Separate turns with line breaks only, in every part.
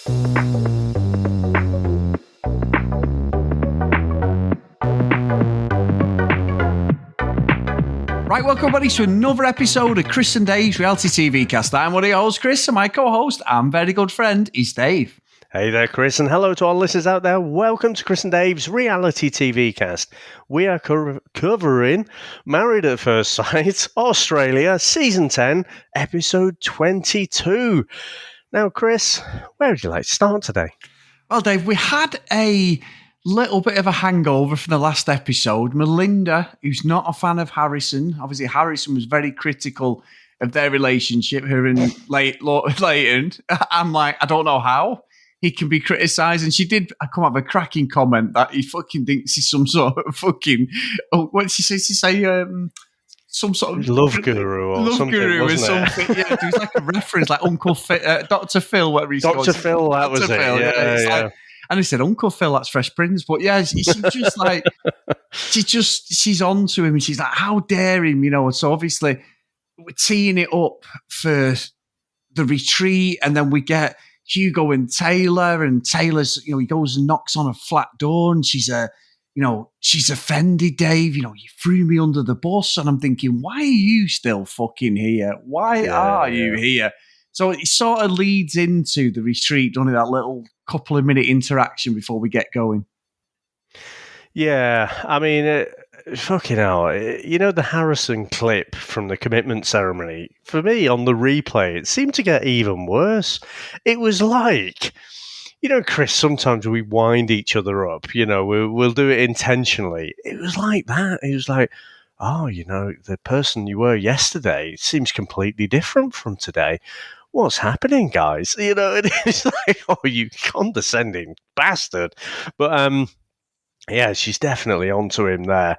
Right, welcome everybody to another episode of Chris and Dave's Reality TV Cast. I'm one of your hosts, Chris, and my co-host and very good friend is Dave.
Hey there, Chris, and hello to all listeners out there. Welcome to Chris and Dave's Reality TV Cast. We are covering Married at First Sight, Australia, Season 10, Episode 22. Now, Chris, where would you like to start today?
Well, Dave, we had a little bit of a hangover from the last episode. Melinda, who's not a fan of Harrison, obviously Harrison was very critical of their relationship, her and Leighton. I'm like, I don't know how he can be criticised. And she did come up with a cracking comment that he fucking thinks he's some sort of fucking, what did she say? Some sort of
love guru or something, wasn't it?
Yeah, there was like a reference, like Uncle Phil, Dr. Phil, whatever he's called.
Dr. Phil, that was it. Yeah.
And he said, Uncle Phil, that's Fresh Prince. But yeah, she's just like, she's on to him and she's like, how dare him, you know? And so obviously we're teeing it up for the retreat. And then we get Hugo and Taylor's, you know, he goes and knocks on a flat door and she's offended, Dave. You know, you threw me under the bus. And I'm thinking, why are you still fucking here? Why are you here? So it sort of leads into the retreat, only that little couple of minute interaction before we get going.
Yeah, I mean, fucking hell. You know, the Harrison clip from the commitment ceremony, for me on the replay, it seemed to get even worse. It was like, you know, Chris, sometimes we wind each other up, you know, we'll do it intentionally. It was like that. It was like, oh, you know, the person you were yesterday seems completely different from today. What's happening, guys? You know, it's like, oh, you condescending bastard. But, yeah, she's definitely onto him there.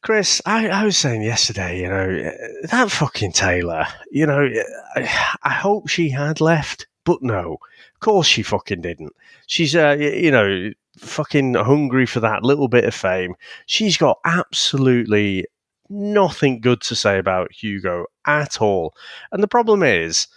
Chris, I was saying yesterday, you know, that fucking Taylor, you know, I hope she had left, but no, of course she fucking didn't. She's, you know, fucking hungry for that little bit of fame. She's got absolutely nothing good to say about Hugo at all. And the problem is,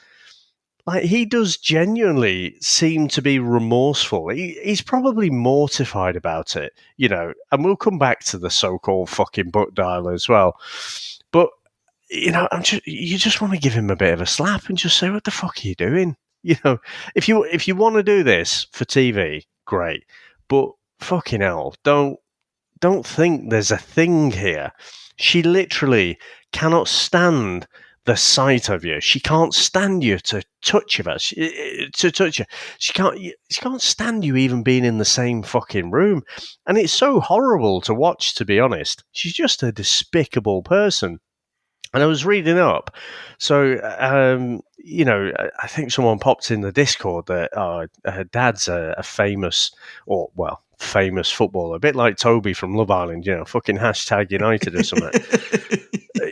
like, he does genuinely seem to be remorseful. He's probably mortified about it, you know, and we'll come back to the so-called fucking butt dial as well. But, you know, you just want to give him a bit of a slap and just say, what the fuck are you doing? You know, if you want to do this for TV, great. But fucking hell, don't think there's a thing here. She literally cannot stand the sight of you. She can't stand you to touch her. To touch you. She can't stand you even being in the same fucking room. And it's so horrible to watch, to be honest. She's just a despicable person. And I was reading up. So, you know, I think someone popped in the Discord that her dad's a famous footballer, a bit like Toby from Love Island, you know, fucking hashtag United or something.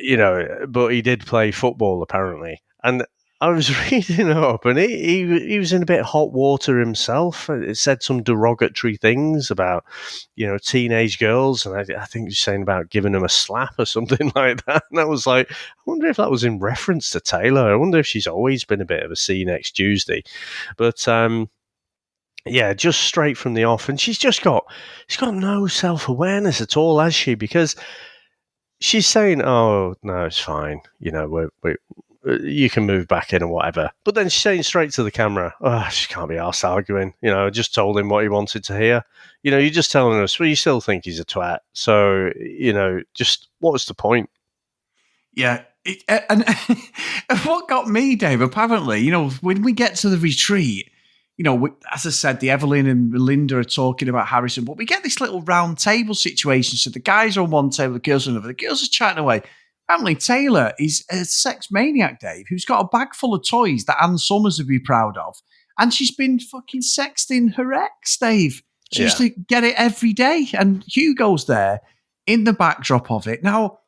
You know, but he did play football apparently. And I was reading up and he was in a bit of hot water himself. It said some derogatory things about, you know, teenage girls. And I think he was saying about giving them a slap or something like that. And I was like, I wonder if that was in reference to Taylor. I wonder if she's always been a bit of a see you next Tuesday. But, yeah, just straight from the off. And she's got no self-awareness at all, has she? Because she's saying, oh, no, it's fine. You know, you can move back in or whatever. But then she's saying straight to the camera, oh, she can't be arsed arguing. You know, I just told him what he wanted to hear. You know, you're just telling us, well, you still think he's a twat. So, you know, just what's the point?
Yeah. And what got me, Dave, apparently, you know, when we get to the retreat, you know, as I said, the Evelyn and Melinda are talking about Harrison, but we get this little round table situation. So the guys are on one table, the girls on another. The girls are chatting away. Apparently, Taylor is a sex maniac, Dave, who's got a bag full of toys that Ann Summers would be proud of. And she's been fucking sexting her ex, Dave. She used to get it every day. And Hugo's there in the backdrop of it. Now,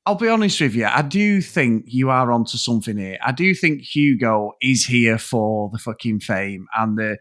I'll be honest with you. I do think you are onto something here. I do think Hugo is here for the fucking fame and the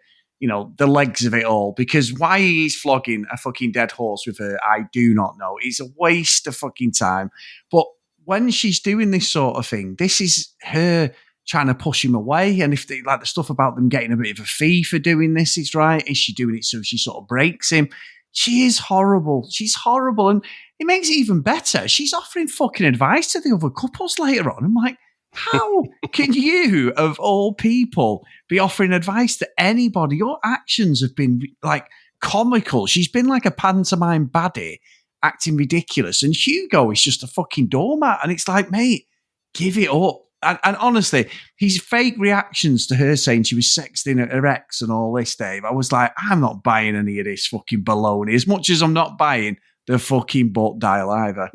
legs of it all. Because why he's flogging a fucking dead horse with her, I do not know. It's a waste of fucking time. But when she's doing this sort of thing, this is her trying to push him away. And if they, like the stuff about them getting a bit of a fee for doing this is right, is she doing it so she sort of breaks him? She is horrible. She's horrible. And it makes it even better. She's offering fucking advice to the other couples later on. I'm like, how can you, of all people, be offering advice to anybody? Your actions have been like comical. She's been like a pantomime baddie acting ridiculous. And Hugo is just a fucking doormat. And it's like, mate, give it up. And honestly, his fake reactions to her saying she was sexting her ex and all this, Dave, I was like, I'm not buying any of this fucking baloney, as much as I'm not buying the fucking butt dial either.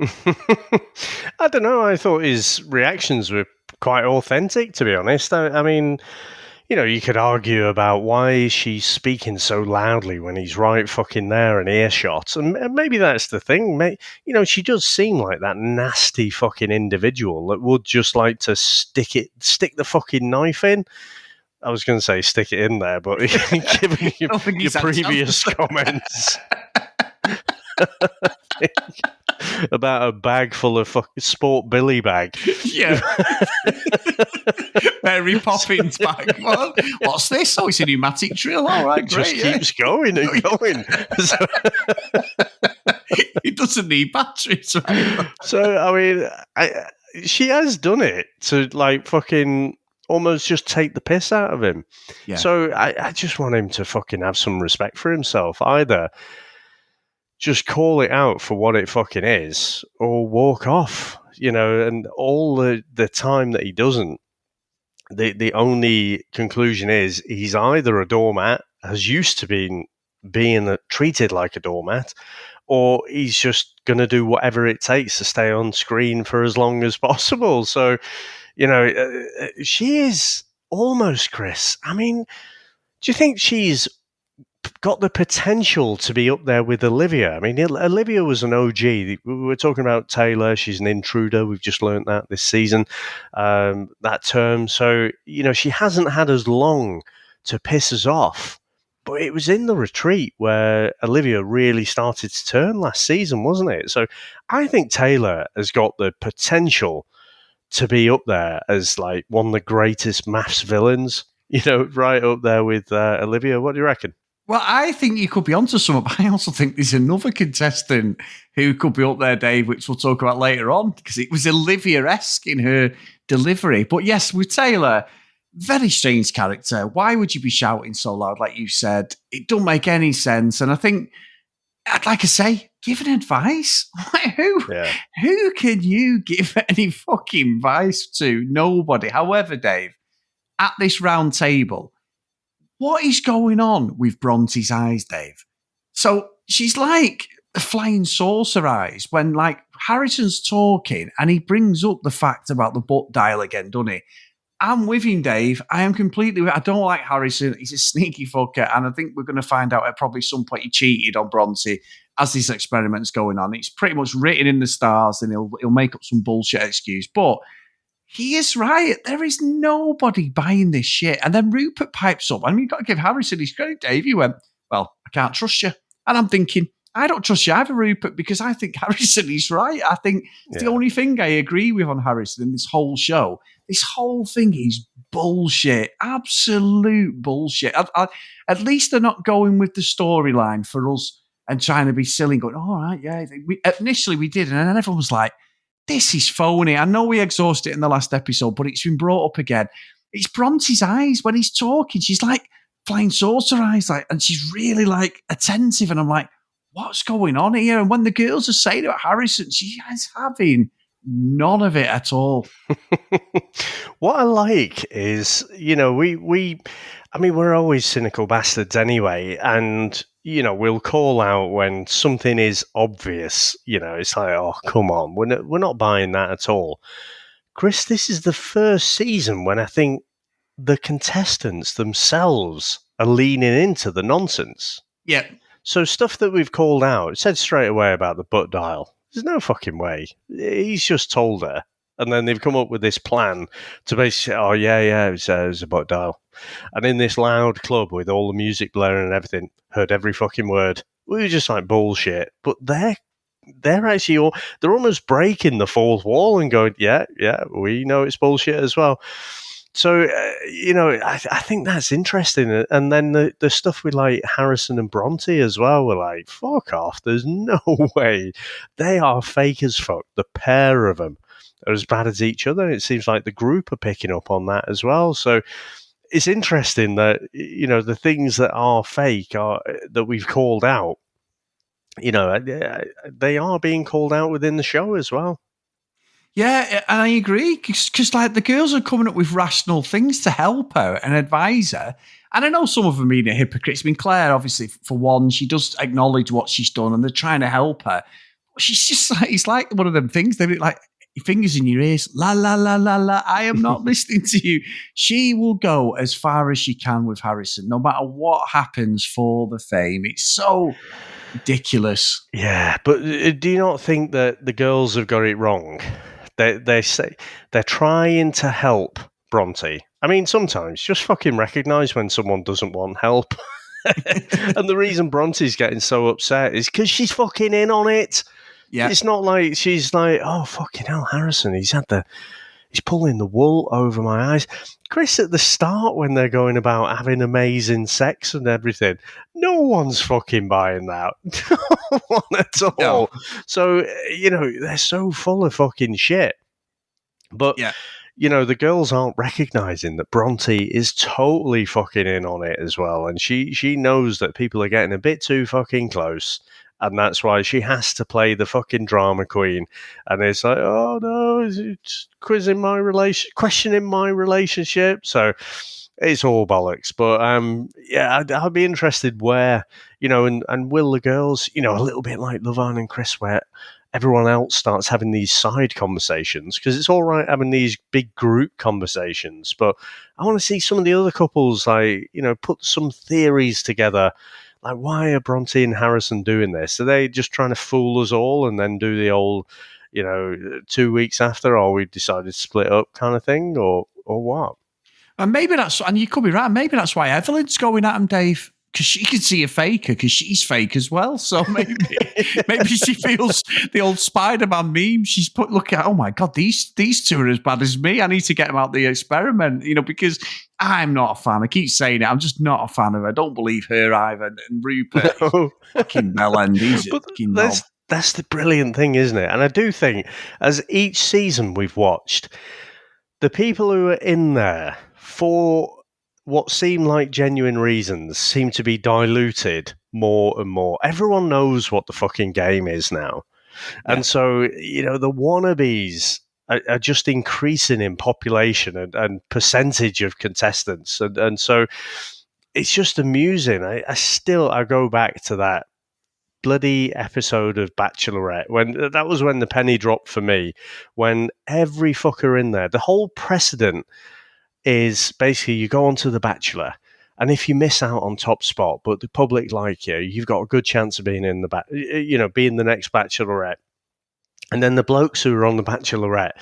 I don't know. I thought his reactions were quite authentic, to be honest. I mean, you know, you could argue about why she's speaking so loudly when he's right fucking there in earshot. And maybe that's the thing. You know, she does seem like that nasty fucking individual that would just like to stick the fucking knife in. I was going to say stick it in there, but given your previous comments about a bag full of fucking Sport Billy bag.
Yeah. Mary Poppins bag. Well, what's this? Oh, it's a pneumatic drill. All right, great.
Just keeps going and going.
It doesn't need batteries, right?
So, I mean, she has done it to, like, fucking almost just take the piss out of him. Yeah. So I just want him to fucking have some respect for himself. Either just call it out for what it fucking is or walk off, you know, and all the time that he doesn't, the only conclusion is he's either a doormat, has used to being treated like a doormat, or he's just going to do whatever it takes to stay on screen for as long as possible. So, you know, she is almost, Chris. I mean, do you think she's got the potential to be up there with Olivia? I mean, Olivia was an OG. We were talking about Taylor. She's an intruder. We've just learnt that this season, that term. So, you know, she hasn't had as long to piss us off. But it was in the retreat where Olivia really started to turn last season, wasn't it? So I think Taylor has got the potential to be up there as like one of the greatest maths villains, you know, right up there with Olivia. What do you reckon?
Well, I think you could be onto something, but I also think there's another contestant who could be up there, Dave, which we'll talk about later on, because it was Olivia-esque in her delivery. But yes, with Taylor, very strange character. Why would you be shouting so loud, like you said? It don't make any sense. And I think, like I say, giving advice. Who can you give any fucking advice to? Nobody. However, Dave, at this round table, what is going on with Bronte's eyes, Dave? So she's like the flying saucer eyes when, like, Harrison's talking and he brings up the fact about the butt dial again, doesn't he? I'm with him, Dave. I don't like Harrison. He's a sneaky fucker. And I think we're going to find out at probably some point he cheated on Bronte as this experiment's going on. It's pretty much written in the stars and he'll make up some bullshit excuse. But he is right. There is nobody buying this shit. And then Rupert pipes up. I mean, you've got to give Harrison his credit, Dave. He went, well, I can't trust you. And I'm thinking, I don't trust you either, Rupert, because I think Harrison is right. I think it's the only thing I agree with on Harrison in this whole show. This whole thing is bullshit. Absolute bullshit. At least they're not going with the storyline for us and trying to be silly and going, all right, yeah. Initially we did, and then everyone was like, this is phony. I know we exhausted it in the last episode, but it's been brought up again. It's Bronte's eyes when he's talking. She's like flying saucer eyes, like, and she's really like attentive. And I'm like, what's going on here? And when the girls are saying about Harrison, she is having none of it at all.
What I like is, you know, we're always cynical bastards anyway, and you know, we'll call out when something is obvious. You know, it's like, oh, come on, we're not buying that at all. Chris, this is the first season when I think the contestants themselves are leaning into the nonsense.
Yeah.
So stuff that we've called out, said straight away about the butt dial. There's no fucking way. He's just told her. And then they've come up with this plan to basically, oh, yeah, it was a butt dial. And in this loud club with all the music blaring and everything, heard every fucking word. We were just like bullshit. But they're actually they're almost breaking the fourth wall and going, yeah, we know it's bullshit as well. So, I think that's interesting. And then the stuff with like Harrison and Bronte as well, we're like, fuck off. There's no way. They are fake as fuck. The pair of them are as bad as each other. It seems like the group are picking up on that as well. So it's interesting that, the things that are fake are that we've called out, they are being called out within the show as well.
Yeah, and I agree because like the girls are coming up with rational things to help her and advise her. And I know some of them being a hypocrite. I mean, Claire, obviously, for one, she does acknowledge what she's done and they're trying to help her. She's just like, it's like one of them things. They're like, your fingers in your ears, la, la, la, la, la. I am not listening to you. She will go as far as she can with Harrison, no matter what happens for the fame. It's so ridiculous.
Yeah, but do you not think that the girls have got it wrong? They say they're trying to help Bronte. I mean, sometimes just fucking recognise when someone doesn't want help. And the reason Bronte's getting so upset is because she's fucking in on it. Yeah. It's not like she's like, oh, fucking hell, Harrison, he's pulling the wool over my eyes. Chris, at the start when they're going about having amazing sex and everything, no one's fucking buying that. No one at all. No. So, they're so full of fucking shit. But, the girls aren't recognising that Bronte is totally fucking in on it as well. And she knows that people are getting a bit too fucking close. And that's why she has to play the fucking drama queen. And it's like, oh no, it's questioning my relationship. So it's all bollocks. But I'd be interested where, and will the girls, a little bit like Laverne and Chris, where everyone else starts having these side conversations, because it's all right having these big group conversations, but I want to see some of the other couples, like, put some theories together. Like, why are Bronte and Harrison doing this? Are they just trying to fool us all and then do the old, 2 weeks after, or we decided to split up kind of thing, or what?
And maybe and you could be right, maybe that's why Evelyn's going at him, Dave, because she can see a faker, because she's fake as well. So maybe she feels the old Spider-Man meme. She's look at, oh my God, these two are as bad as me. I need to get them out the experiment, because I'm not a fan. I keep saying it. I'm just not a fan of her. I don't believe her either. And Rupert, fucking bellend. He's a fucking knob.
That's the brilliant thing, isn't it? And I do think, as each season we've watched, the people who are in there for what seem like genuine reasons seem to be diluted more and more. Everyone knows what the fucking game is now. Yeah. And so, the wannabes are just increasing in population and percentage of contestants. And so it's just amusing. I go back to that bloody episode of Bachelorette, when that was when the penny dropped for me, when every fucker in there, the whole precedent is basically you go on to The Bachelor, and if you miss out on top spot, but the public like you, you've got a good chance of being in being the next Bachelorette. And then the blokes who are on The Bachelorette,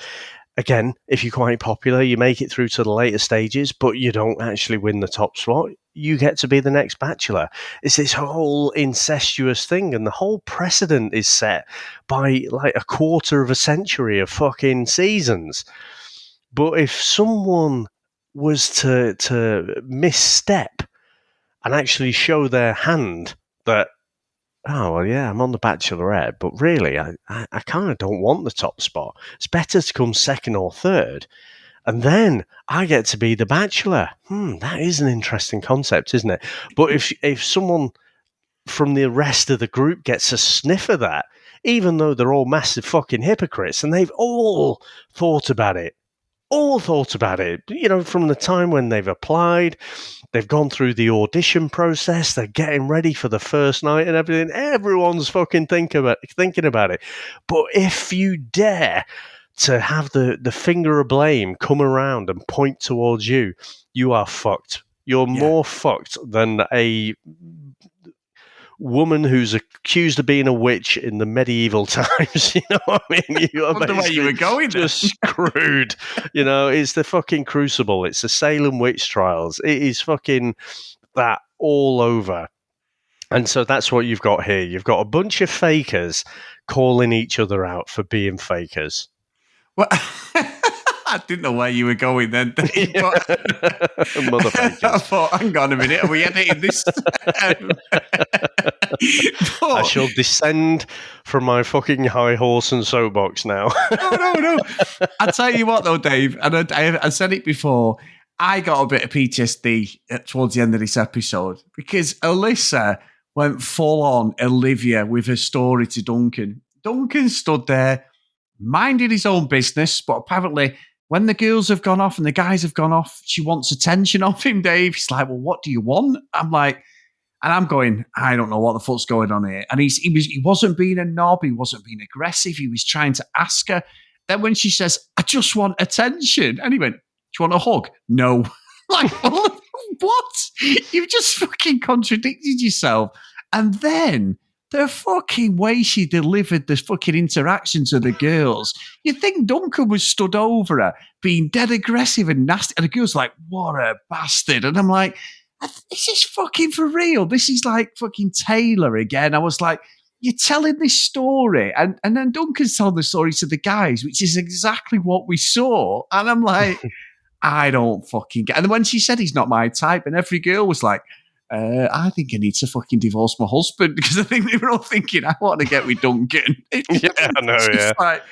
again, if you're quite popular, you make it through to the later stages, but you don't actually win the top spot, you get to be the next Bachelor. It's this whole incestuous thing, and the whole precedent is set by like a quarter of a century of fucking seasons. But if someone was to misstep and actually show their hand that, oh, well, yeah, I'm on The Bachelorette, but really, I kind of don't want the top spot. It's better to come second or third, and then I get to be the Bachelor. That is an interesting concept, isn't it? But if someone from the rest of the group gets a sniff of that, even though they're all massive fucking hypocrites, and they've all thought about it, from the time when they've applied, they've gone through the audition process, they're getting ready for the first night and everything. Everyone's fucking thinking about it. But if you dare to have the finger of blame come around and point towards you, you are fucked. You're more fucked than a woman who's accused of being a witch in the medieval times. You know what I mean? You are
the way you were going,
just screwed. It's the fucking Crucible. It's the Salem witch trials. It is fucking that all over. And so that's what you've got here. You've got a bunch of fakers calling each other out for being fakers.
Well, I didn't know where you were going then, Dave, but I
Motherfuckers.
thought, hang on a minute, are we editing this?
I
But
shall descend from my fucking high horse and soapbox now.
no. I tell you what, though, Dave, and I said it before. I got a bit of PTSD towards the end of this episode because Alyssa went full on Olivia with her story to Duncan. Duncan stood there, minded his own business, but apparently when the girls have gone off and the guys have gone off, she wants attention off him, Dave. He's like, well, what do you want? I'm like, and I'm going, I don't know what the fuck's going on here. And he wasn't being a knob. He wasn't being aggressive. He was trying to ask her. Then when she says, I just want attention. And he went, do you want a hug? No. Like, what? You've just fucking contradicted yourself. And then the fucking way she delivered the fucking interaction to the girls, you think Duncan was stood over her, being dead aggressive and nasty. And the girl's like, what a bastard. And I'm like, this is fucking for real. This is like fucking Taylor again. I was like, you're telling this story. And then Duncan's telling the story to the guys, which is exactly what we saw. And I'm like, I don't fucking get it. And when she said he's not my type, and every girl was like, I think I need to fucking divorce my husband, because I think they were all thinking, I want to get with Duncan.
Yeah, I know, yeah.
Like,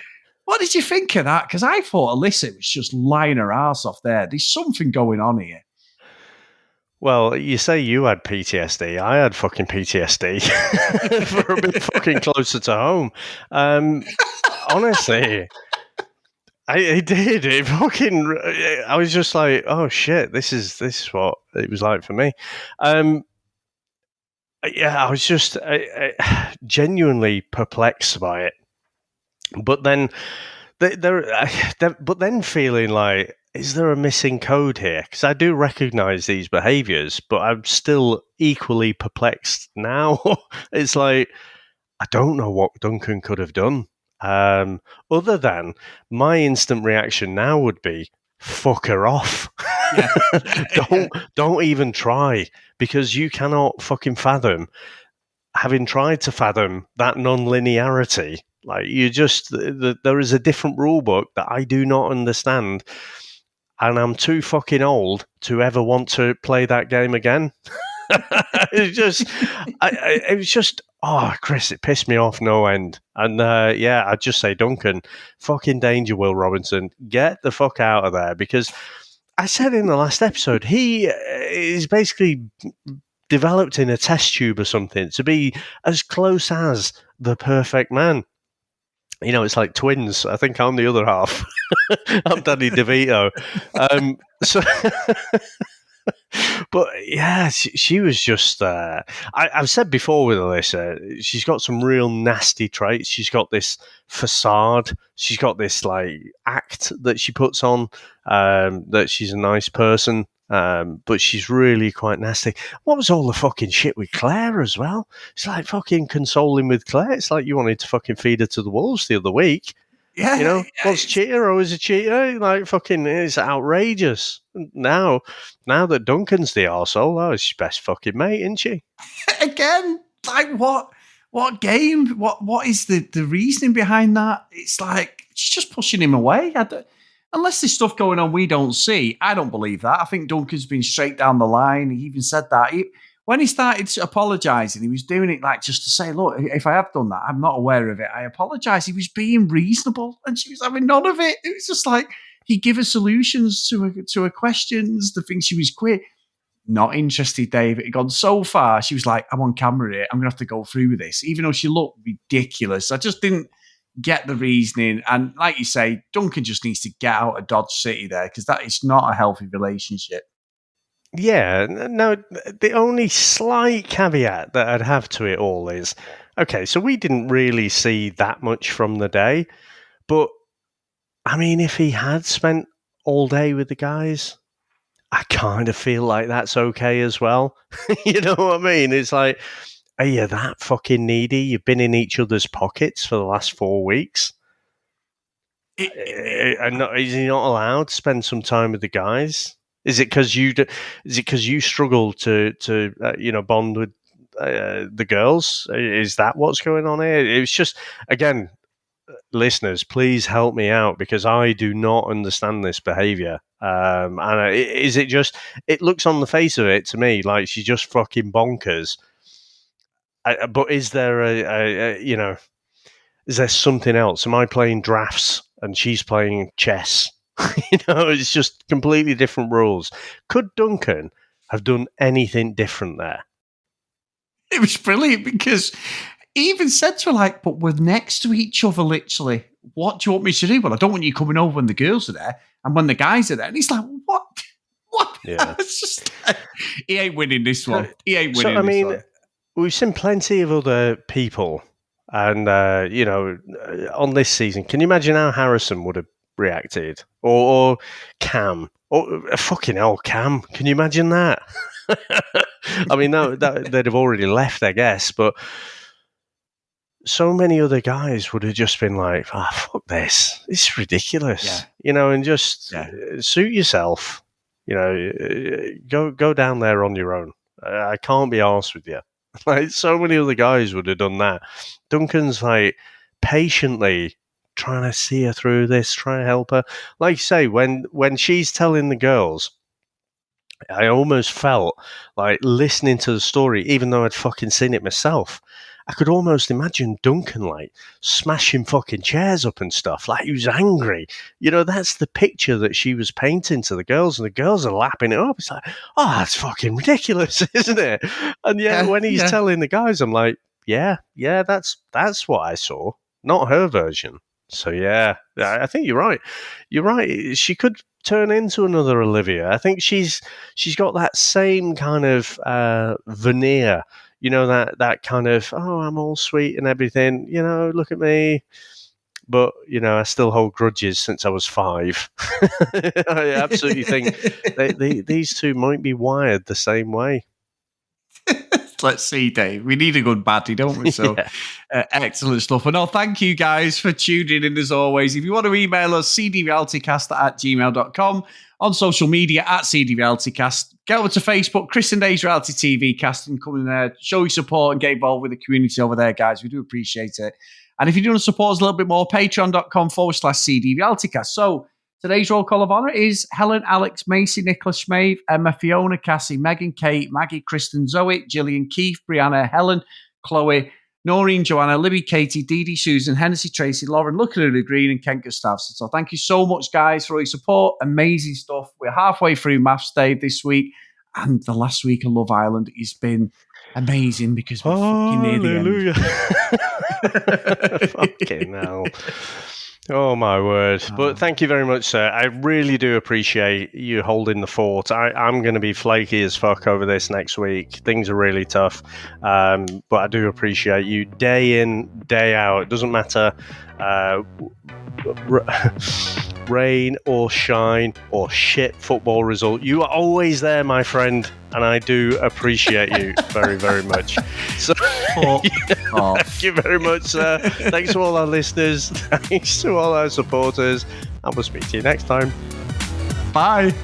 what did you think of that? Because I thought Alyssa was just lying her ass off there. There's something going on here.
Well, you say you had PTSD. I had fucking PTSD for a bit fucking closer to home. Honestly, I did. It fucking. I was just like, oh shit, this is what it was like for me. Yeah, I was just genuinely perplexed by it. But then, but then feeling like, is there a missing code here? Because I do recognise these behaviours, but I'm still equally perplexed now. It's like, I don't know what Duncan could have done. Other than my instant reaction now would be, fuck her off.
Yeah.
Don't even try, because you cannot fucking fathom, having tried to fathom that non-linearity. Like, there is a different rule book that I do not understand, and I'm too fucking old to ever want to play that game again. It was just, oh, Chris, it pissed me off no end. And yeah, I'd just say, Duncan, fucking danger, Will Robinson, get the fuck out of there. Because I said in the last episode, he is basically developed in a test tube or something to be as close as the perfect man. You know, it's like twins. I think I'm the other half. I'm Danny DeVito. So, but yeah, she was just. I've said before with Alyssa, she's got some real nasty traits. She's got this facade. She's got this like act that she puts on, that she's a nice person. But she's really quite nasty. What was all the fucking shit with Claire as well? It's like fucking consoling with Claire. It's like you wanted to fucking feed her to the wolves the other week.
Yeah.
You know, once cheater, always a cheater. Like, fucking, it's outrageous. Now that Duncan's the arsehole, oh, she's best fucking mate, isn't she?
Again, like what game? What is the reasoning behind that? It's like she's just pushing him away. Unless there's stuff going on we don't see, I don't believe that. I think Duncan's been straight down the line. He even said that. When he started apologising, he was doing it like just to say, look, if I have done that, I'm not aware of it. I apologise. He was being reasonable, and she was having none of it. It was just like he gave her solutions to her questions, the things she was quit. Not interested, Dave. It had gone so far. She was like, I'm on camera here. I'm going to have to go through with this, even though she looked ridiculous. I just didn't get the reasoning. And like you say, Duncan just needs to get out of Dodge City there, because that is not a healthy relationship.
Yeah, no, the only slight caveat that I'd have to it all is, okay, so we didn't really see that much from the day, but I mean, if he had spent all day with the guys, I kind of feel like that's okay as well. You know what I mean? It's like, are you that fucking needy? You've been in each other's pockets for the last 4 weeks. Is he not allowed to spend some time with the guys? Is it because you struggle to bond with the girls? Is that what's going on here? It was just, again, listeners, please help me out because I do not understand this behaviour. And is it just? It looks on the face of it to me like she's just fucking bonkers. But is there is there something else? Am I playing drafts and she's playing chess? It's just completely different rules. Could Duncan have done anything different there?
It was brilliant because he even said to her, like, but we're next to each other, literally. What do you want me to do? Well, I don't want you coming over when the girls are there and when the guys are there. And he's like, what?
Yeah.
It's just, he ain't winning this one. He ain't winning this one.
We've seen plenty of other people and, on this season. Can you imagine how Harrison would have reacted? Or Cam? Or fucking hell, Cam. Can you imagine that? I mean, that they'd have already left, I guess, but so many other guys would have just been like, fuck this. It's ridiculous.
Yeah.
And just suit yourself. Go down there on your own. I can't be arsed with you. Like, so many other guys would have done that. Duncan's like patiently trying to see her through this, trying to help her. Like you say, when she's telling the girls, I almost felt like listening to the story, even though I'd fucking seen it myself. I could almost imagine Duncan like smashing fucking chairs up and stuff, like he was angry. That's the picture that she was painting to the girls, and the girls are lapping it up. It's like, that's fucking ridiculous, isn't it? And when he's telling the guys, I'm like, yeah, that's what I saw, not her version. So yeah, I think you're right. You're right. She could turn into another Olivia. I think she's got that same kind of veneer. That kind of, I'm all sweet and everything, look at me. But, I still hold grudges since I was 5. I absolutely think these two might be wired the same way.
Let's see, Dave. We need a good baddie, don't we? So, excellent stuff. And thank you guys for tuning in as always. If you want to email us, cdrealitycast@gmail.com, on social media @cdrealitycast. Get over to Facebook, Chris and Dave's Reality TV Cast, and come in there, show your support and get involved with the community over there, guys. We do appreciate it. And if you do want to support us a little bit more, patreon.com/cdrealitycast. So, today's roll call of honor is Helen, Alex, Macy, Nicholas, Schmave, Emma, Fiona, Cassie, Megan, Kate, Maggie, Kristen, Zoe, Gillian, Keith, Brianna, Helen, Chloe, Noreen, Joanna, Libby, Katie, Dee Dee, Susan, Hennessy, Tracy, Lauren, Lucky Green, and Ken Gustafson. So thank you so much, guys, for all your support. Amazing stuff. We're halfway through Maths Day this week, and the last week of Love Island has been amazing because we're fucking near the
end. Fucking hell. Oh, my word. But thank you very much, sir. I really do appreciate you holding the fort. I'm going to be flaky as fuck over this next week. Things are really tough. But I do appreciate you day in, day out. It doesn't matter rain or shine or shit football result. You are always there, my friend. And I do appreciate you very, very much. So, thank you very much, sir. Thanks to all our listeners. Thanks to all our supporters. And we'll speak to you next time.
Bye.